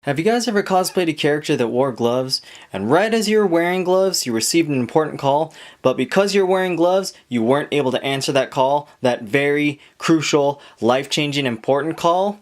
Have you guys ever cosplayed a character that wore gloves, and right as you were wearing gloves, you received an important call, but because you're wearing gloves, you weren't able to answer that call, that very crucial, life-changing, important call?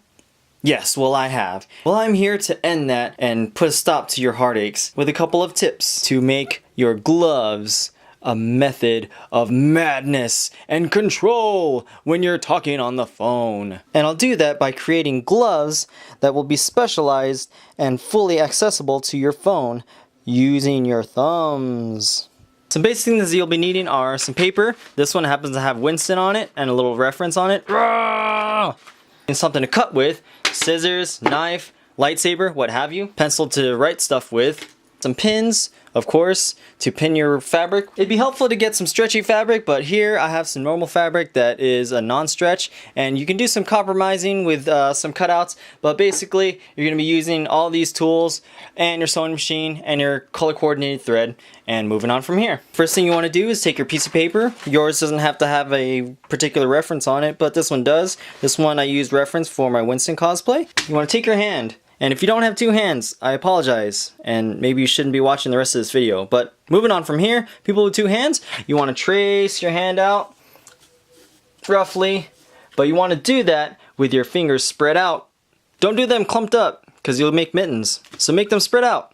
Yes, well I have. Well, I'm here to end that and put a stop to your heartaches with a couple of tips to make your gloves a method of madness and control when you're talking on the phone. And I'll do that by creating gloves that will be specialized and fully accessible to your phone using your thumbs. Some basic things you'll be needing are some paper. This one happens to have Winston on it and a little reference on it. And something to cut with, scissors, knife, lightsaber, what have you. Pencil to write stuff with. Some pins, of course, to pin your fabric. It'd be helpful to get some stretchy fabric, but here I have some normal fabric that is a non-stretch, and you can do some compromising with some cutouts, but basically you're going to be using all these tools and your sewing machine and your color coordinated thread and moving on from here. First thing you want to do is take your piece of paper. Yours doesn't have to have a particular reference on it, but this one does. This one I used reference for my Winston cosplay. You want to take your hand. And if you don't have two hands, I apologize, and maybe you shouldn't be watching the rest of this video. But moving on from here, people with two hands, you want to trace your hand out, roughly, but you want to do that with your fingers spread out. Don't do them clumped up, because you'll make mittens. So make them spread out.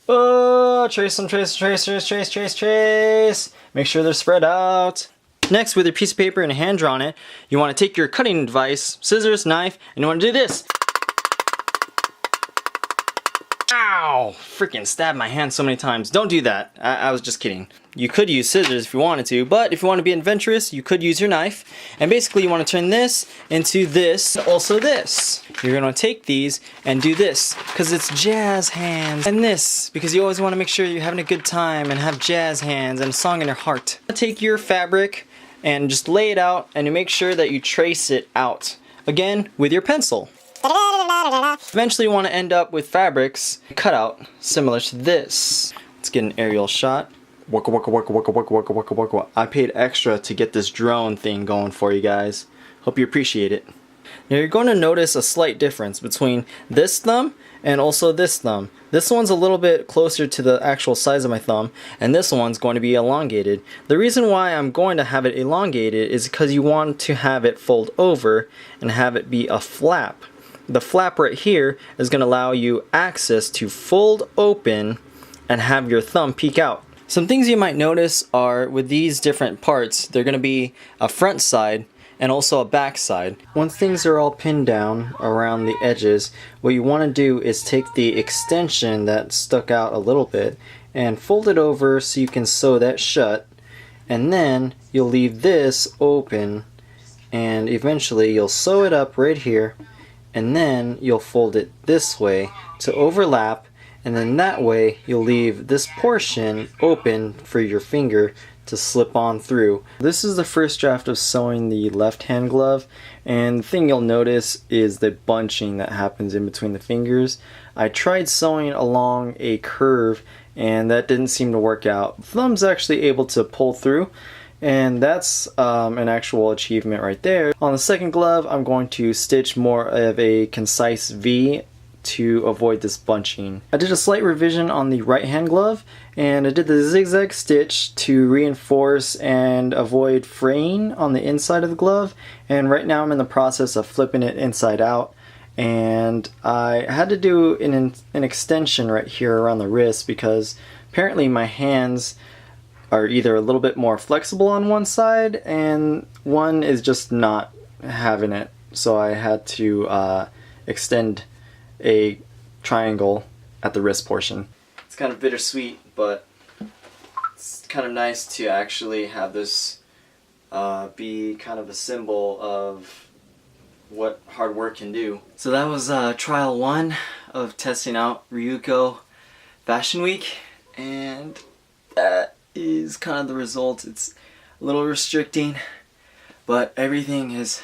Oh, trace them, trace, trace, trace, trace, trace, trace. Make sure they're spread out. Next, with your piece of paper and a hand drawn it, you want to take your cutting device, scissors, knife, and you want to do this. Ow! Freaking stabbed my hand so many times. Don't do that. I was just kidding. You could use scissors if you wanted to, but if you want to be adventurous, you could use your knife. And basically you want to turn this into this, also this. You're going to take these and do this, because it's jazz hands. And this, because you always want to make sure you're having a good time and have jazz hands and a song in your heart. Take your fabric and just lay it out, and you make sure that you trace it out. Again, with your pencil. Eventually you want to end up with fabrics cut out similar to this. Let's get an aerial shot. Waka waka waka waka waka waka waka waka. I paid extra to get this drone thing going for you guys. Hope you appreciate it. Now you're going to notice a slight difference between this thumb and also this thumb. This one's a little bit closer to the actual size of my thumb, and this one's going to be elongated. The reason why I'm going to have it elongated is because you want to have it fold over and have it be a flap. The flap right here is going to allow you access to fold open and have your thumb peek out. Some things you might notice are with these different parts, they're going to be a front side and also a back side. Once things are all pinned down around the edges, what you want to do is take the extension that stuck out a little bit and fold it over so you can sew that shut, and then you'll leave this open, and eventually you'll sew it up right here, and then you'll fold it this way to overlap, and then that way you'll leave this portion open for your finger to slip on through. This is the first draft of sewing the left hand glove, and the thing you'll notice is the bunching that happens in between the fingers. I tried sewing along a curve and that didn't seem to work out. The thumb's actually able to pull through, and that's an actual achievement right there. On the second glove, I'm going to stitch more of a concise V to avoid this bunching. I did a slight revision on the right hand glove, and I did the zigzag stitch to reinforce and avoid fraying on the inside of the glove, and right now I'm in the process of flipping it inside out, and I had to do an extension right here around the wrist because apparently my hands are either a little bit more flexible on one side and one is just not having it. So I had to extend a triangle at the wrist portion. It's kind of bittersweet, but it's kind of nice to actually have this be kind of a symbol of what hard work can do. So that was trial one of testing out Ryuko Fashion Week, and that is kind of the result. It's a little restricting, but everything is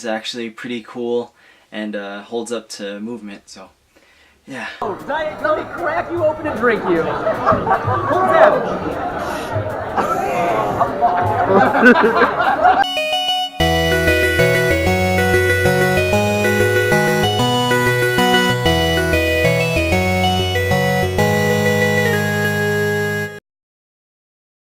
actually pretty cool and holds up to movement, so yeah. Oh, Diet Coke, crack you open and drink you. What's that?